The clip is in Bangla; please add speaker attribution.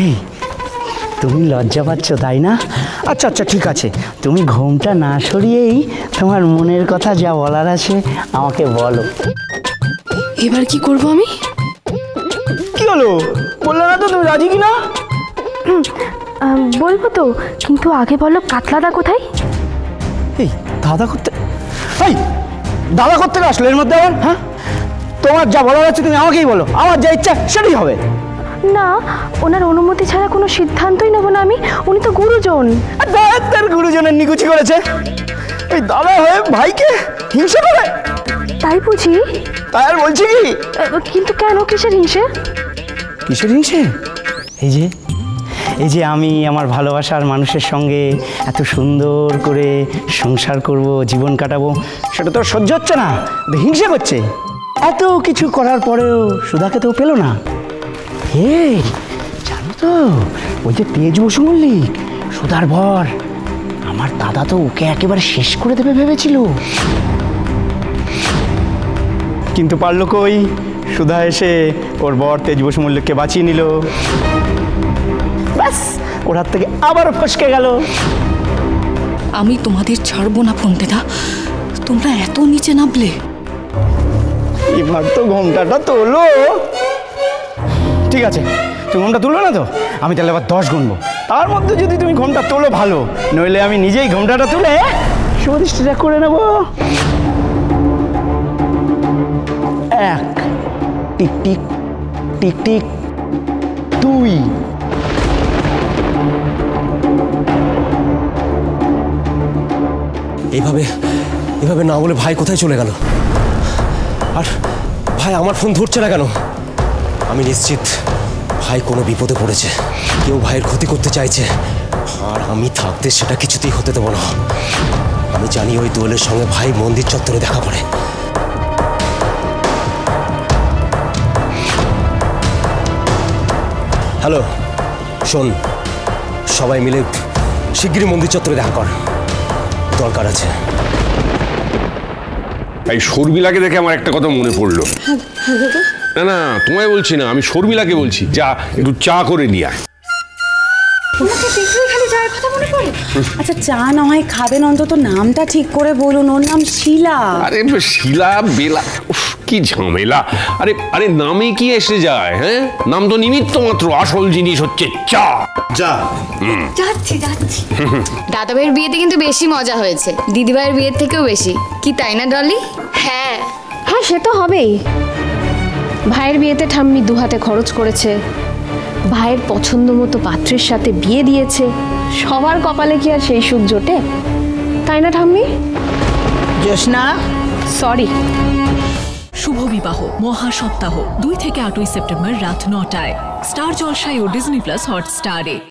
Speaker 1: এই তুমি লজ্জা পাচ্ছ তাই না? আচ্ছা আচ্ছা ঠিক আছে, তুমি ঘোমটা না সরিয়েই তোমার মনের কথা যা বলার আছে আমাকে বলো।
Speaker 2: এবার কি করব আমি?
Speaker 1: কি হলো, বললে না তো তুমি রাজি কিনা?
Speaker 2: বলবো তো, কিন্তু আগে বলো কাতলাদা কোথায়?
Speaker 1: এই দাদা করতে, এই দাদা করতে আসলো এর মধ্যে আবার? হ্যাঁ, তোমার যা বলার আছে তুমি আমাকেই বলো, আমার যা ইচ্ছা সেটাই হবে।
Speaker 2: না, ওনার অনুমতি ছাড়া কোনো সিদ্ধান্তই নেব না আমি। উনি তো গুরুজন।
Speaker 1: তার গুরুজনের নিকুচি করেছে, এই দাদা হয়ে ভাইকে হিংসা করে।
Speaker 2: তাই বুঝি?
Speaker 1: তাই আর বলছি কি?
Speaker 2: কিন্তু কেন, কিসের হিংসে?
Speaker 1: কিসের হিংসে? এই যে আমি আমার ভালোবাসার মানুষের সঙ্গে এত সুন্দর করে সংসার করব, জীবন কাটাবো, সেটা তো সহ্য হচ্ছে না, হিংসা করছে। এত কিছু করার পরেও সুধাকে তো পেল না। এই জানো তো, ওই যে তেজ বসু মল্লিক, সুধার বর, আমার দাদা তো ওকে একেবারে শেষ করে দেবে ভেবেছিল, কিন্তু পারলো কই? সুধা এসে ওর বর তেজ বসু মল্লিককে বাঁচিয়ে নিল। ব্যাস, ওর হাত থেকে আবার ফসকে গেল।
Speaker 3: আমি তোমাদের ছাড়বো না ফোনটেদা, তোমরা এত নিচে নামলে।
Speaker 1: এবার তো ঘোমটাটা তোলো। ঠিক আছে, তুমি ঘোমটা তুললো না তো, আমি তাহলে এবার 10 গুনবো, তার মধ্যে যদি তুমি ঘোমটা তোলো ভালো, নইলে আমি নিজেই ঘোমটাটা তুলে শুভদৃষ্টিটা করে নেব। 1 টিক টিক টিক টিক 2।
Speaker 4: এভাবে না বলে ভাই কোথায় চলে গেল? আর ভাই আমার ফোন ধরছে না কেন? আমি নিশ্চিত ভাই কোনো বিপদে পড়েছে, কেউ ভাইয়ের ক্ষতি করতে চাইছে, আর আমি থাকতে সেটা কিছুতেই হতে দেবো না। আমি জানি ওই দোয়েলের সঙ্গে ভাই মন্দির চত্বরে দেখা করে। হ্যালো শোন, সবাই মিলে শিগগিরই মন্দির চত্বরে দেখা কর, দরকার আছে।
Speaker 5: এই শর্মিলাকে দেখে আমার একটা কথা মনে পড়লো। না না, তোমায় বলছি না, আমি শর্মিলাকে বলছি, যা একটু চা করে নিয়ে আয়।
Speaker 6: আচ্ছা, চা না হয় খাবেন, অন্তত নামটা ঠিক করে বলুন। ওর নাম শিলা।
Speaker 5: আরে শিলা বেলা, কি ঝামেলা। আরে আরে নামে কি এসে যায়? হ্যাঁ, নাম তো নিমিত্ত মাত্র, আসল জিনিস হচ্ছে চা।
Speaker 4: যা
Speaker 7: যাচ্ছি যাচ্ছি। দাদা ভাইয়ের বিয়েতে কিন্তু বেশি মজা হয়েছে, দিদি ভাইয়ের বিয়ের থেকেও বেশি, কি তাই না ডলি?
Speaker 2: হ্যাঁ হ্যাঁ, সে তো হবেই। ভাইয়ের বিয়েতে ঠাম্মি 2 হাতে খরচ করেছে, ভাইয়ের পছন্দ মতো পাত্রের সাথে বিয়ে দিয়েছে। সবার কপালে কি আর সেই সুখ জোটে? তাই না ঠাম্মি?
Speaker 6: জোসনা,
Speaker 2: সরি।
Speaker 3: শুভ বিবাহ মহাসপ্তাহ 2 থেকে 8 সেপ্টেম্বর রাত 9টায় স্টার জলসায় ও ডিজনি প্লাস হটস্টারে।